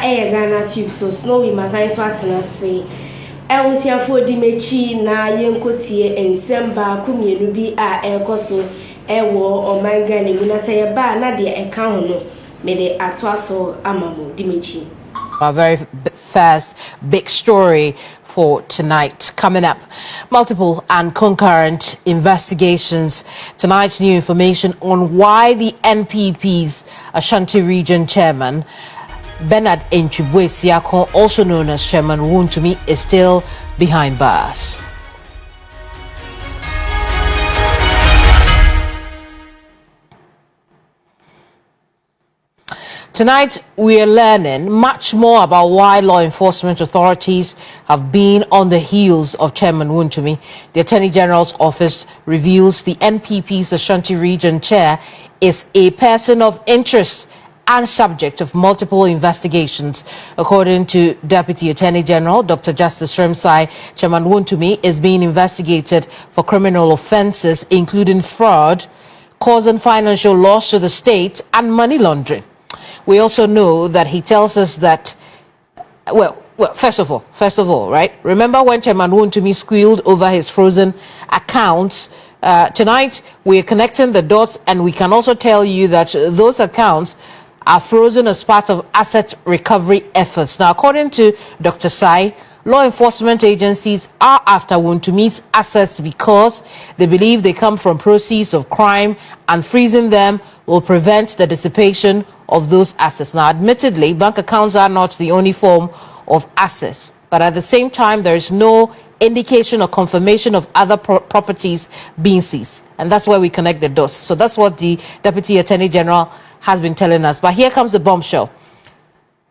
Ghanatube so snowy masai swatena say Elsia for Dimechi na yenkotie ensemba kumienu bi ekoso ewo o manga ni muna say ba na de eka ho no me de atwaso amamo Dimechi. A very fast, big story for tonight. Coming up, multiple and concurrent investigations. Tonight's new information on why the NPP's Ashanti Region Chairman, Bernard Enchibwe-Siakon, also known as Chairman Wontumi, is still behind bars. Tonight, we are learning much more about why law enforcement authorities have been on the heels of Chairman Wontumi. The Attorney General's office reveals the NPP's Ashanti Region Chair is a person of interest and subject of multiple investigations. According to Deputy Attorney General Dr. Justice Remsai, Chairman Wontumi is being investigated for criminal offences, including fraud, causing financial loss to the state, and money laundering. We also know that he tells us that, well, first of all, right? Remember when Chairman Wontumi squealed over his frozen accounts? Tonight, we're connecting the dots, and we can also tell you that those accounts are frozen as part of asset recovery efforts. Now, according to Dr. Sai, law enforcement agencies are after Wontumi's assets because they believe they come from proceeds of crime, and freezing them will prevent the dissipation of those assets. Now, admittedly, bank accounts are not the only form of assets, but at the same time, there is no indication or confirmation of other properties being seized. And that's where we connect the dots. So that's what the Deputy Attorney General has been telling us. But here comes the bombshell.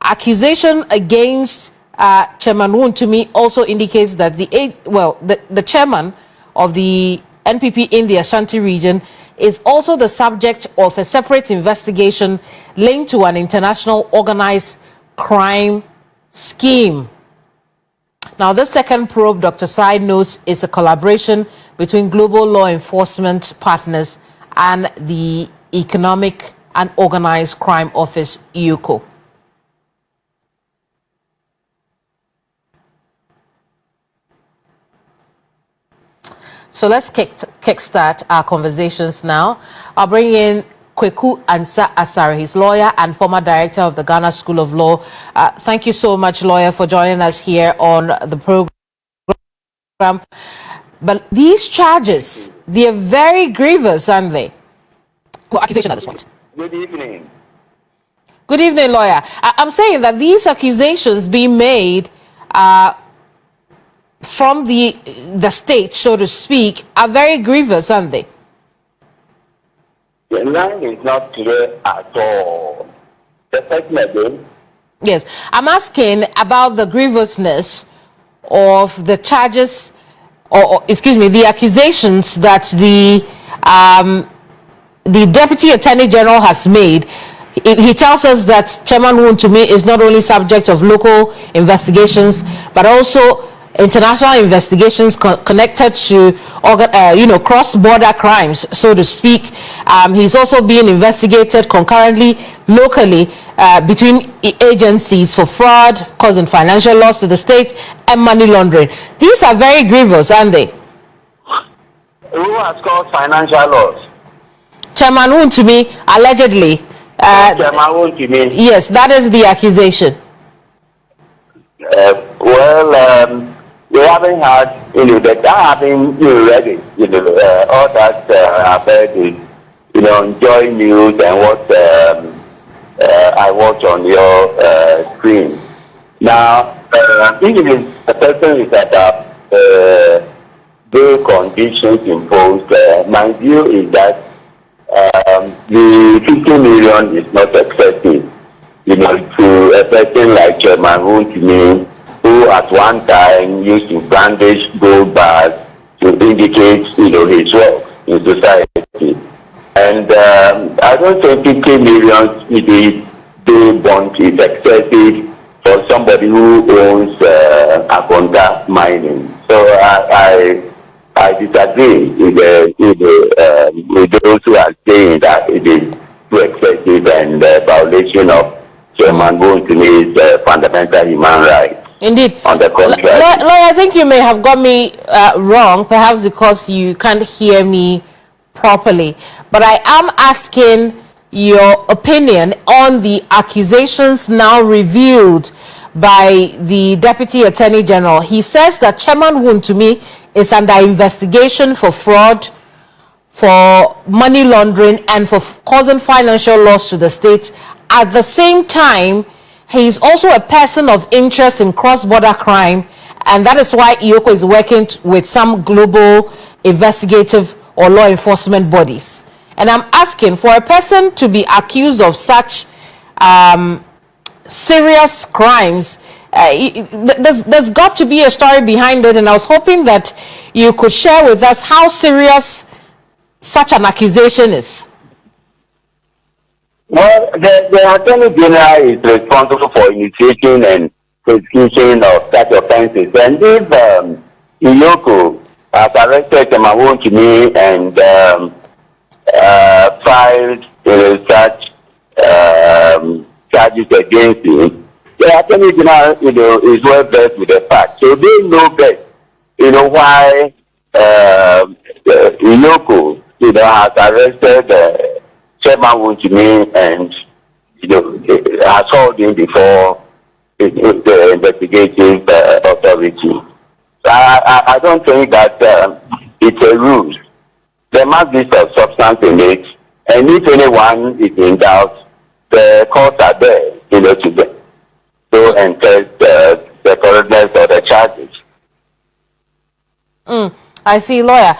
Accusation against Chairman Wontumi also indicates that the chairman of the NPP in the Ashanti region is also the subject of a separate investigation linked to an international organized crime scheme. Now, this second probe, Dr. Sai notes, is a collaboration between global law enforcement partners and the Economic and Organized Crime Office, EOCO. So let's kickstart our conversations now. I'll bring in Kweku Ansa Asare, he's lawyer and former director of the Ghana School of Law. Thank you so much, lawyer, for joining us here on the program. But these charges, they are very grievous, aren't they? Well, accusation at this point. Good evening. Good evening, lawyer. I'm saying that these accusations being made from the state, so to speak, are very grievous, aren't they? The line is not clear at all. The second again? Yes, I'm asking about the grievousness of the charges, or excuse me, the accusations that the Deputy Attorney General has made. He tells us that Chairman Wontumi is not only subject of local investigations, but also international investigations connected to cross-border crimes, so to speak. He's also being investigated concurrently locally between agencies for fraud, causing financial loss to the state, and money laundering. These are very grievous, aren't they? Who has caused financial loss? Chairman Wontumi, allegedly. Chairman Wontumi? Yes, that is the accusation. We haven't had, that having read it, all that I've heard is, enjoy news and what I watch on your screen. Now, if the person is about the conditions imposed, my view is that the 50 million is not excessive, to a person like Chairman Wontumi, who at one time used to brandish gold bars to indicate, his work in society. And I don't think 50 million the bond is excessive for somebody who owns Akonda mining. So I disagree with those who are saying that it is too excessive and violation of Chairman Wontumi's fundamental human rights. Indeed. On the contrary. I think you may have got me wrong, perhaps because you can't hear me properly. But I am asking your opinion on the accusations now revealed by the Deputy Attorney General. He says that Chairman Wontumi is under investigation for fraud, for money laundering, and for causing financial loss to the state. At the same time, he is also a person of interest in cross-border crime, and that is why EOCO is working with some global investigative or law enforcement bodies. And I'm asking, for a person to be accused of such serious crimes, there's got to be a story behind it, and I was hoping that you could share with us how serious such an accusation is. Well, the Attorney General is responsible for initiating and prosecution of such offences. And if EOCO has arrested Wontumi and filed such charges against him, the Attorney General, is well versed with the facts. So they know best, why EOCO, has arrested Chairman Wontumi and has hauled him before the investigative authority. So I don't think that it's a ruse. There must be some substance in it, and if anyone is in doubt, the courts are there, to go and test the correctness of the charges. I see, lawyer.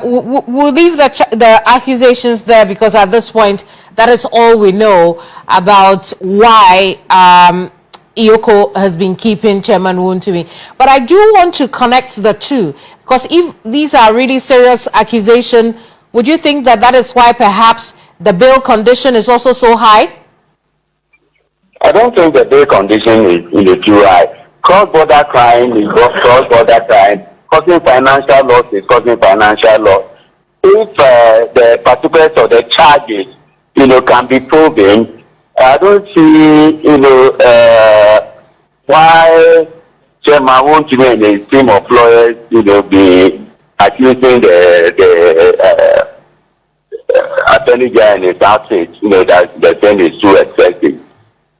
We'll leave the accusations there, because at this point, that is all we know about why EOCO has been keeping Chairman Wontumi. But I do want to connect the two, because if these are really serious accusations, would you think that that is why perhaps the bail condition is also so high? I don't think the bail condition is too high. Cross-border crime is cross-border crime. Causing financial loss is causing financial loss. If the particulars of the charges, can be proven, I don't see, why Chairman Wontumi and his team of lawyers, be accusing the Attorney General and his outfit, that the thing is too excessive.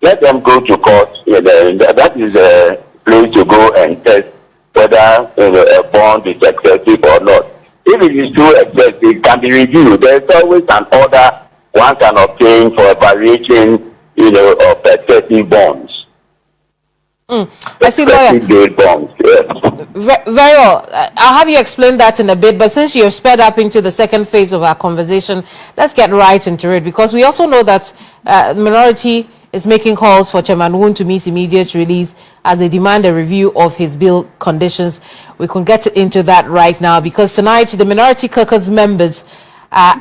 Let them go to court. That is a place to go and test whether a bond is excessive or not. If it is too excessive, it can be reviewed. There is always an order one can obtain for a variation, of excessive bonds. I see, lawyer. Bonds, yes. Very well. I'll have you explain that in a bit, but since you've sped up into the second phase of our conversation, let's get right into it, because we also know that the minority is making calls for Chairman Wontumi's immediate release as they demand a review of his bail conditions. We can get into that right now, because tonight the Minority Caucus members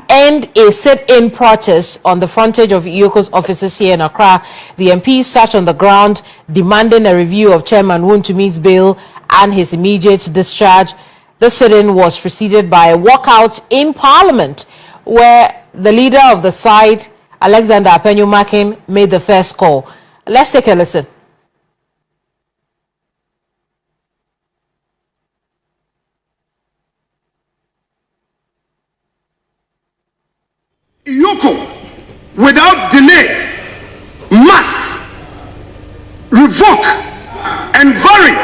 end a sit-in protest on the frontage of EOCO's offices here in Accra. The MPs sat on the ground demanding a review of Chairman Wontumi's bail and his immediate discharge. The sit-in was preceded by a walkout in Parliament, where the leader of the side, Alexander Apenyo-Makin, made the first call. Let's take a listen. EOCO, without delay, must revoke and vary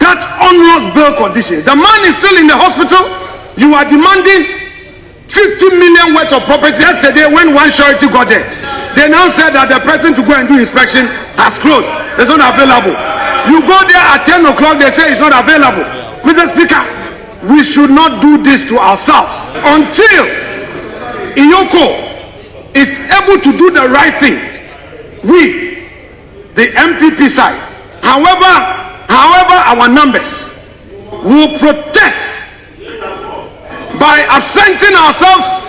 that onerous bail condition. The man is still in the hospital. You are demanding 50 million worth of property. Yesterday, when one surety got there, they now said that the person to go and do inspection has closed. It's not available. You go there at 10 o'clock, they say it's not available. Mr. Speaker, we should not do this to ourselves until EOCO is able to do the right thing. We, the MPP side, however our numbers, will protest by absenting ourselves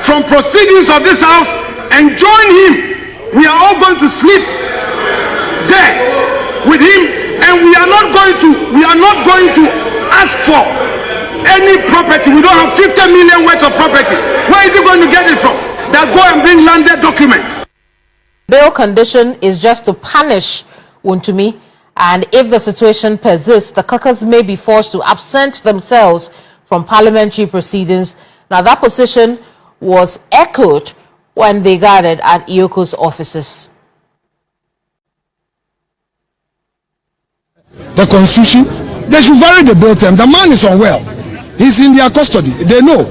from proceedings of this house and join him. We are all going to sleep there with him, and we are not going to ask for any property. We don't have 50 million worth of properties. Where is he going to get it from? That go and bring landed documents. bail condition is just to punish Wontumi, and if the situation persists, the caucus may be forced to absent themselves from parliamentary proceedings. Now, that position was echoed when they gathered at EOCO's offices. The Constitution, they should vary the bail term. The man is unwell. He's in their custody. They know.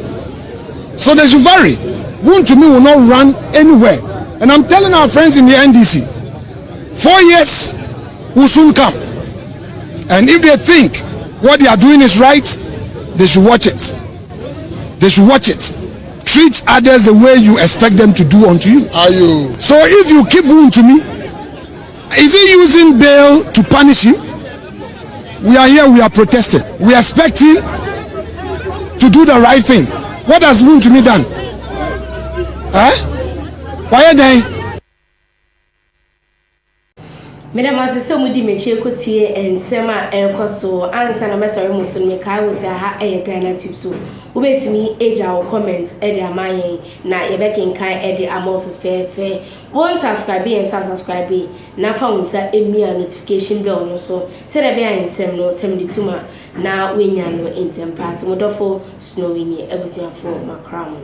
So they should vary. Wontumi will not run anywhere. And I'm telling our friends in the NDC, 4 years will soon come. And if they think what they are doing is right, they should watch it. They should watch it. Treat others the way you expect them to do unto you. Are you? So if you keep Wontumi, is he using bail to punish him? We are here, we are protesting. We expect him to do the right thing. What has Wontumi done? Huh? Why are they? Madam, as I mudi mechi ekotie ensema ekoso ansa na mesori musun me kai wo se ha Ghana so ubetimi eja wo comment e de amayen na ye bekin kan e de amofo fefe won subscribe and subscribe na fa wonsa emia notification bell no so se de be ansem no 72 ma na wenya no intem pass modofo snowy ni ebusiafo makram.